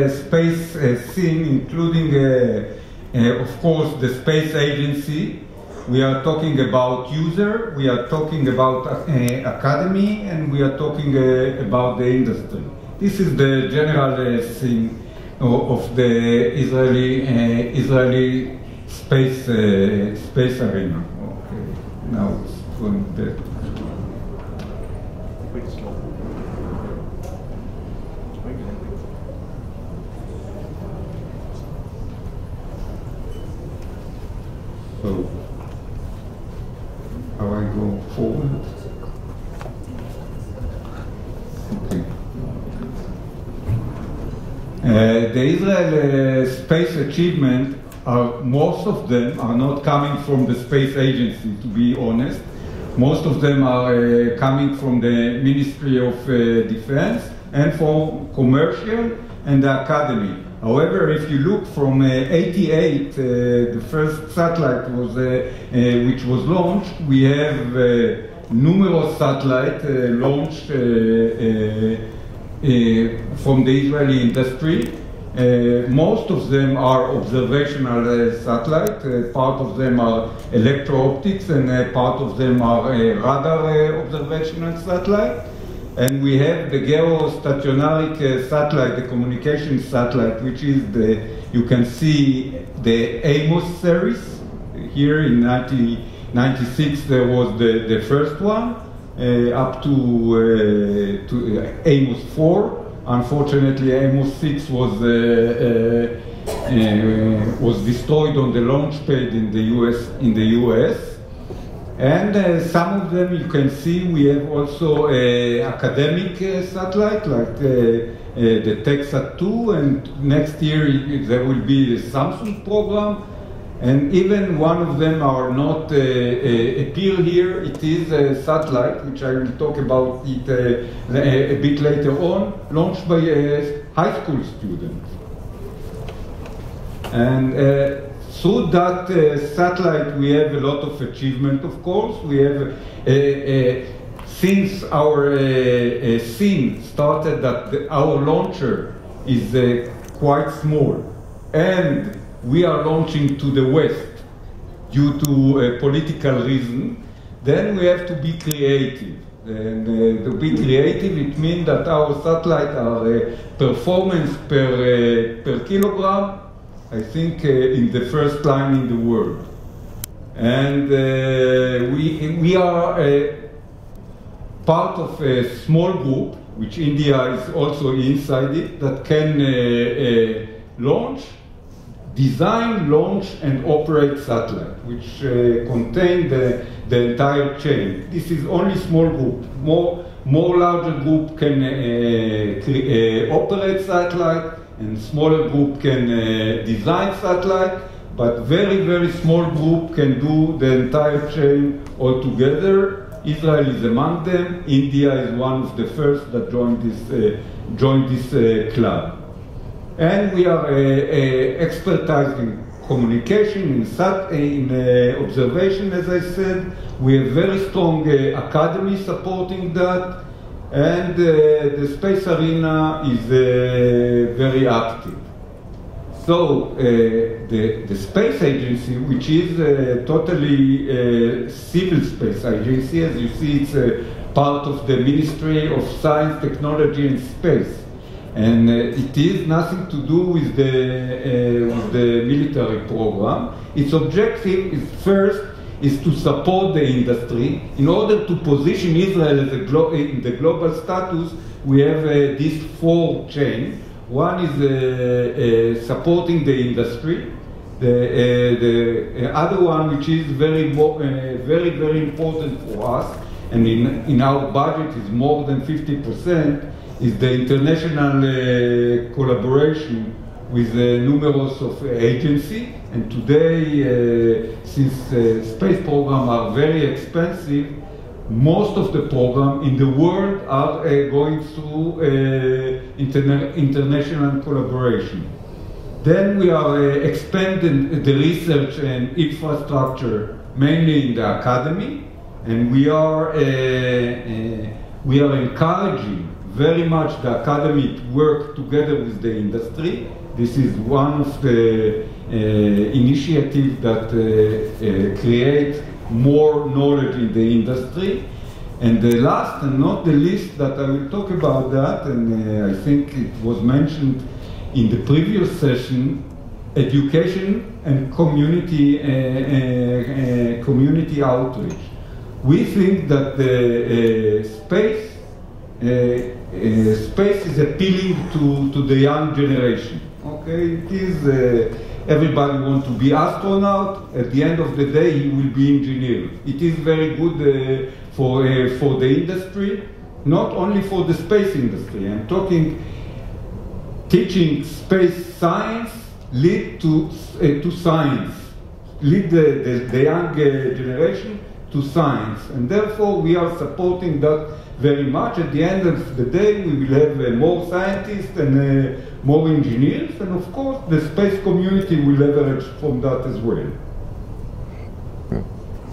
Space scene, including, of course, the space agency. We are talking about user, we are talking about academy, and we are talking about the industry. This is the general scene of the Israeli space arena. Okay, now it's going back. So, how I go forward? Okay. The Israel space achievement, most of them are not coming from the space agency, to be honest. Most of them are coming from the Ministry of Defense and from commercial and the academy. However, if you look from '88, the first satellite was which was launched, we have numerous satellites launched from the Israeli industry. Most of them are observational satellites. Part of them are electro-optics, and part of them are radar observational satellites. And we have the geostationary satellite, the communication satellite, which is you can see the Amos series. Here in 1996 there was the first one, up to Amos 4. Unfortunately, Amos 6 was destroyed on the launch pad in the US. And some of them you can see we have also academic satellite like the TechSat-2, and next year there will be the Samsung program, and even one of them are not appear here. It is a satellite, which I will talk about it a bit later on, launched by high school students. And through that satellite, we have a lot of achievement, of course. We have, since our scene started, that our launcher is quite small, and we are launching to the west due to a political reason, then we have to be creative. And to be creative, it means that our satellites are performance per kilogram, I think in the first line in the world. And we are part of a small group, which India is also inside it, that can launch, design, launch, and operate satellite, which contain the entire chain. This is only small group. More larger group can operate satellite, and smaller group can design satellite, but very, very small group can do the entire chain altogether. Israel is among them. India is one of the first that joined this club. And we are expertise in communication, in observation, as I said. We have very strong academy supporting that. And the space arena is very active. So the space agency, which is a totally civil space agency, as you see, it's part of the Ministry of Science, Technology and Space. And it is nothing to do with the military program. Its objective is first is to support the industry. In order to position Israel as in the global status, we have these four chains. One is supporting the industry. The other one, which is very, very important for us, and in our budget is more than 50%, is the international collaboration with numerous of agencies. And today, since space programs are very expensive, most of the programs in the world are going through international collaboration. Then we are expanding the research and infrastructure mainly in the academy, and we are encouraging very much the academic work together with the industry. This is one of the initiatives that create more knowledge in the industry. And the last and not the least that I will talk about that, and I think it was mentioned in the previous session, education and community outreach. We think that the space is appealing to the young generation. Okay, it is everybody wants to be astronaut. At the end of the day, he will be engineer. It is very good for the industry, not only for the space industry. I'm talking teaching space science lead to science, lead the young generation to science, and therefore we are supporting that very much. At the end of the day, we will have more scientists and more engineers, and of course the space community will leverage from that as well.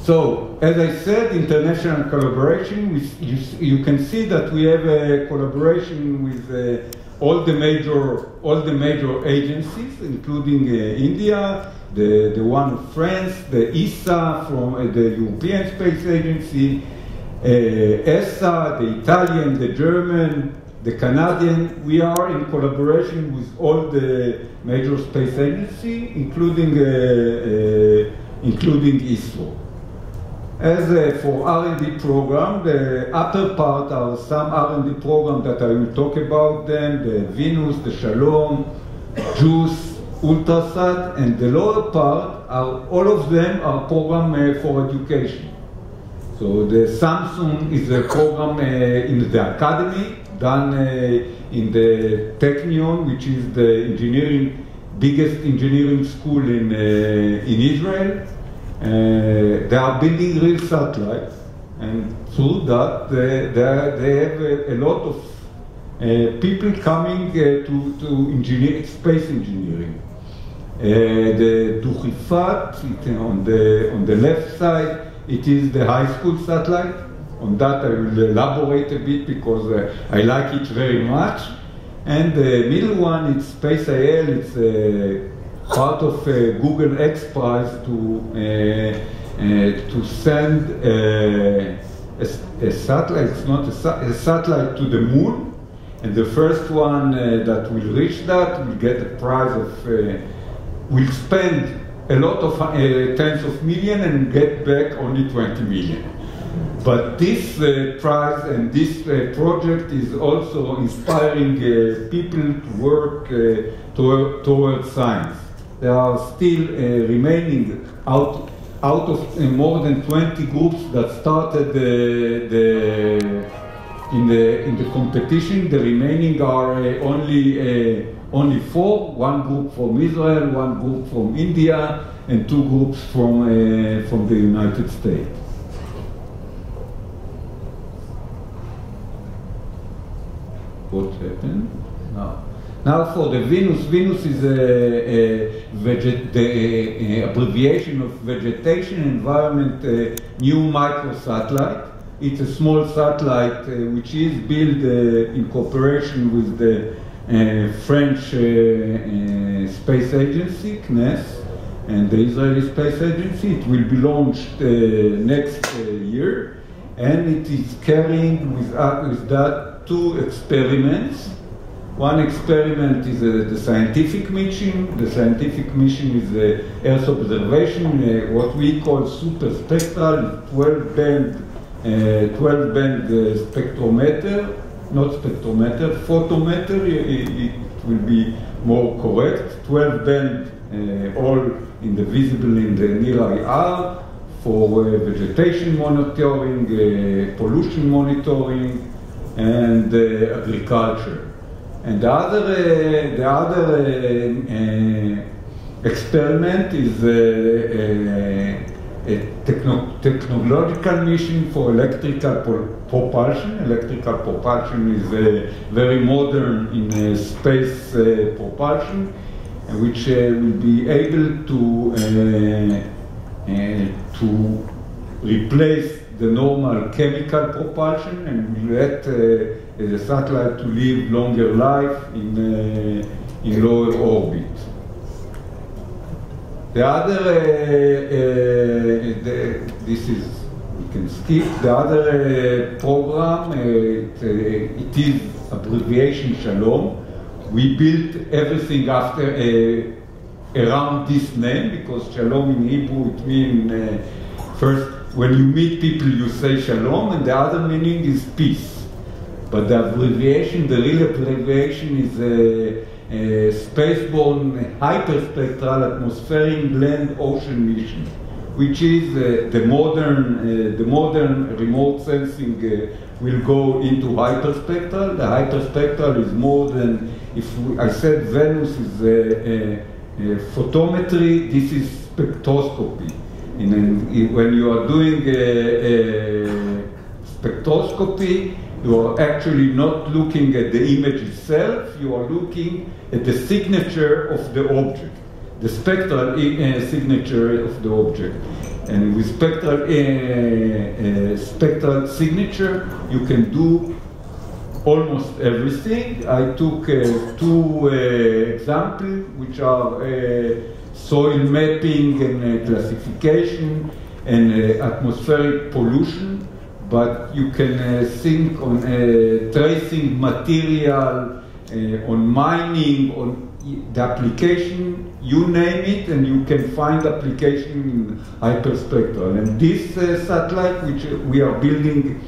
So, as I said, international collaboration, you can see that we have a collaboration with all the major agencies, including India, the one of France, the ESA from the European Space Agency, ESA, the Italian, the German, the Canadian. We are in collaboration with all the major space agencies, including ISRO. As for R&D program, the upper part are some R&D programs that I will talk about them, the Venus, the Shalom, JUICE, Ultrasat, and the lower part, all of them are programs for education. So the Samsung is a program in the academy, done in the Technion, which is the biggest engineering school in Israel. They are building real satellites, and through that they have a lot of people coming to space engineering. The Duchifat, on the left side, it is the high school satellite. On that I will elaborate a bit because I like it very much. And the middle one, it's Space IL. It's part of Google X Prize to send a satellite. It's not a satellite to the moon, and the first one that will reach that will get a prize of will spend a lot of tens of millions and get back only 20 million. But this prize and this project is also inspiring people to work towards science. There are still remaining out of more than 20 groups that started in the competition. The remaining are only 4. One group from Israel, one group from India, and 2 groups from the United States. What happened? Now for the Venus. Venus is the abbreviation of Vegetation Environment New Microsatellite. It's a small satellite which is built in cooperation with the French Space Agency, CNES, and the Israeli Space Agency. It will be launched next year, and it is carrying with that 2 experiments. One experiment is the scientific mission. The scientific mission is Earth observation, what we call super spectral, 12-band spectrometer, not spectrometer, photometer, it will be more correct. 12-band, all in the visible in the near IR for vegetation monitoring, pollution monitoring, and agriculture. And the other experiment is a technological mission for electrical propulsion. Electrical propulsion is very modern in space propulsion, which will be able to replace the normal chemical propulsion and will let the satellite to live longer life in lower orbit. The other, this is, we can skip, the other program, it is abbreviation Shalom. We built everything after, around this name, because Shalom in Hebrew, it means, first, when you meet people, you say Shalom, and the other meaning is peace. But the abbreviation, the real abbreviation is Spaceborne Hyperspectral Atmospheric Land Ocean Mission, which is the modern remote sensing will go into hyperspectral. The hyperspectral is more than, if I said Venus is photometry, this is spectroscopy. When you are doing spectroscopy, you are actually not looking at the image itself, you are looking at the signature of the object, the spectral signature of the object. And with spectral signature, you can do almost everything. I took two examples, which are soil mapping and classification and atmospheric pollution. But you can think on tracing material, on mining, on the application, you name it, and you can find application in hyperspectral. And this satellite, which we are building,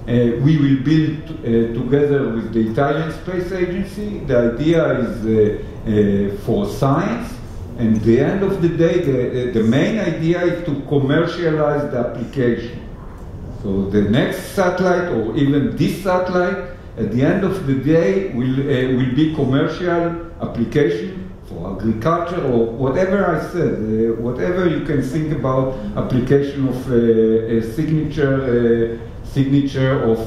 we will build together with the Italian Space Agency. The idea is for science, and at the end of the day, the main idea is to commercialize the application. So the next satellite, or even this satellite, at the end of the day, will be commercial application for agriculture or whatever I said, whatever you can think about application of a signature of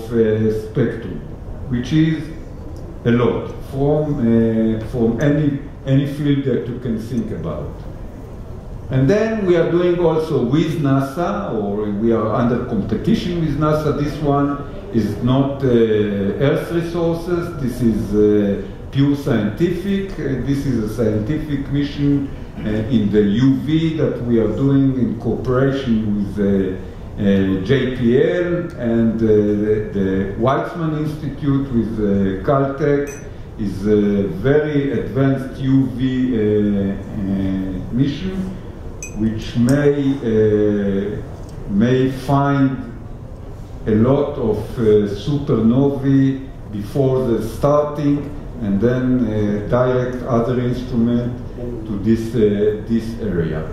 spectrum, which is a lot from any field that you can think about. And then we are doing also with NASA, or we are under competition with NASA. This one is not Earth resources, this is pure scientific. This is a scientific mission in the UV that we are doing in cooperation with JPL and the Weizmann Institute with Caltech. Is a very advanced UV mission, which may find a lot of supernovae before the starting, and then direct other instrument to this area.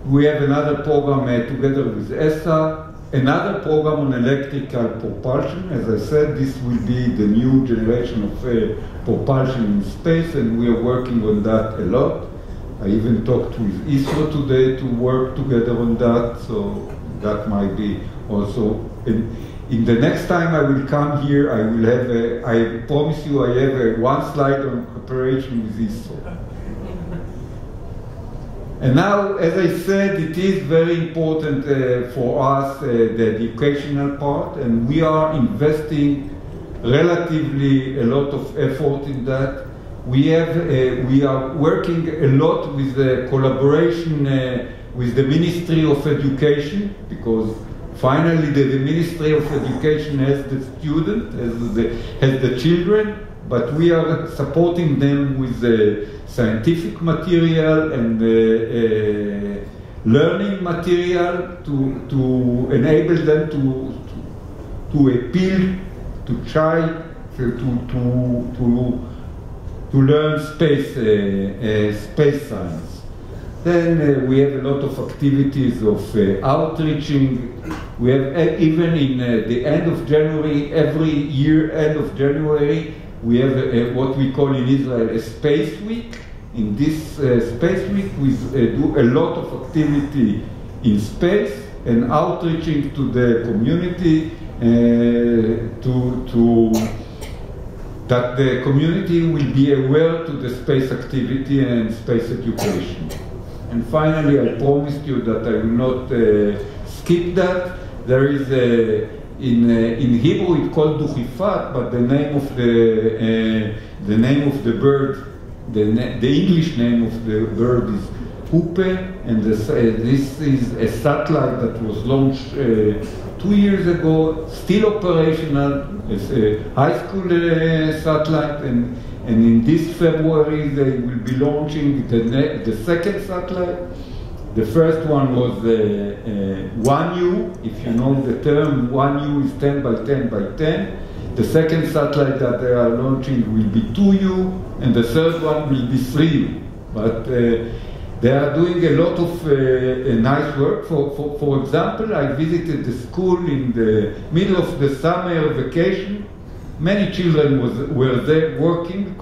We have another program together with ESA, another program on electrical propulsion. As I said, this will be the new generation of propulsion in space, and we are working on that a lot. I even talked with ISRO today to work together on that, so that might be also. In the next time I will come here, I will have I promise you I have one slide on cooperation with ISRO. And now, as I said, it is very important for us, the educational part, and we are investing relatively a lot of effort in that. We are working a lot with the collaboration with the Ministry of Education, because finally the Ministry of Education has the student, has the children, but we are supporting them with the scientific material and learning material to enable them to appeal to try to learn space science. Then we have a lot of activities of outreaching. We have even in the end of January, every year end of January, we have what we call in Israel a Space Week. In this Space Week, we do a lot of activity in space and outreaching to the community that the community will be aware to the space activity and space education. And finally, I promised you that I will not skip that. There is In Hebrew it's called duchifat, but the name of the bird, the English name of the bird is Hoope, and this is a satellite that was launched 2 years ago, still operational. It's a high school satellite, and in this February they will be launching the second satellite. The first one was 1U, if you know the term. 1U is 10 by 10 by 10. The second satellite that they are launching will be 2U, and the third one will be 3U. But they are doing a lot of nice work. For example, I visited the school in the middle of the summer vacation. Many children were there working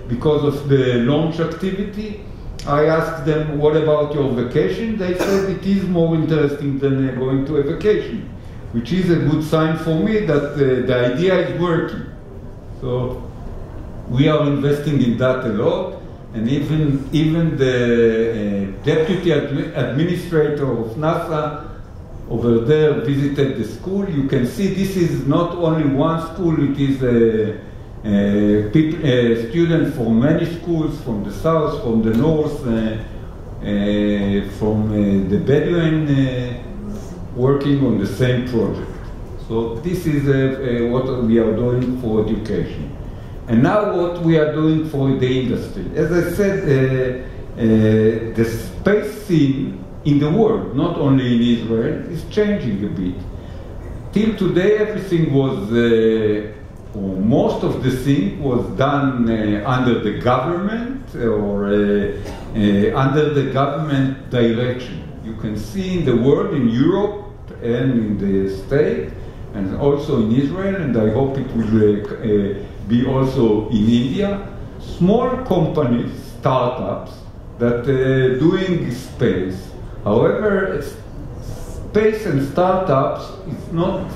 because of the launch activity. I asked them, what about your vacation? They said it is more interesting than going to a vacation, which is a good sign for me that the idea is working. So we are investing in that a lot, and even the deputy administrator of NASA over there visited the school. You can see this is not only one school, it is students from many schools, from the south, from the north, from the Bedouin, working on the same project. So this is what we are doing for education. And now what we are doing for the industry. As I said, the space scene in the world, not only in Israel, is changing a bit. Till today, everything was, or most of the thing was done under the government or under the government direction. You can see in the world, in Europe and in the States, and also in Israel, and I hope it will be also in India, small companies, startups, that doing space. However, space and startups is not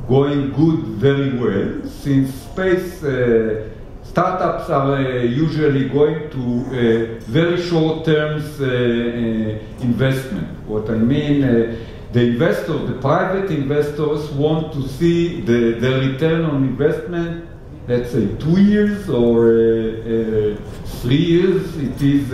going good very well, since space startups are usually going to very short-term investment. What I mean, the investors, the private investors, want to see the return on investment, let's say 2 years or 3 years. It is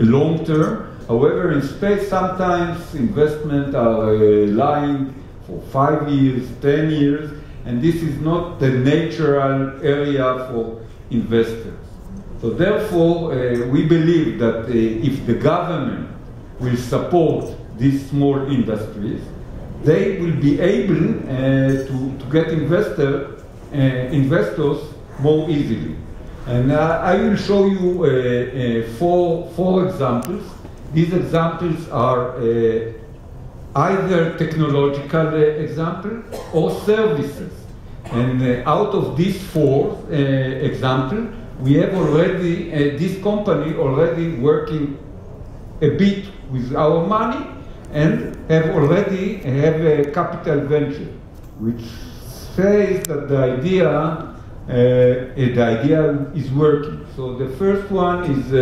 long term. However, in space, sometimes investments are lying for 5 years, 10 years, and this is not the natural area for investors. So therefore, we believe that if the government will support these small industries, they will be able to get investors more easily. And I will show you four examples. These examples are either technological examples or services. And out of these four examples, we have already, this company already working a bit with our money, and have a capital venture, which says that the idea is working. So the first one is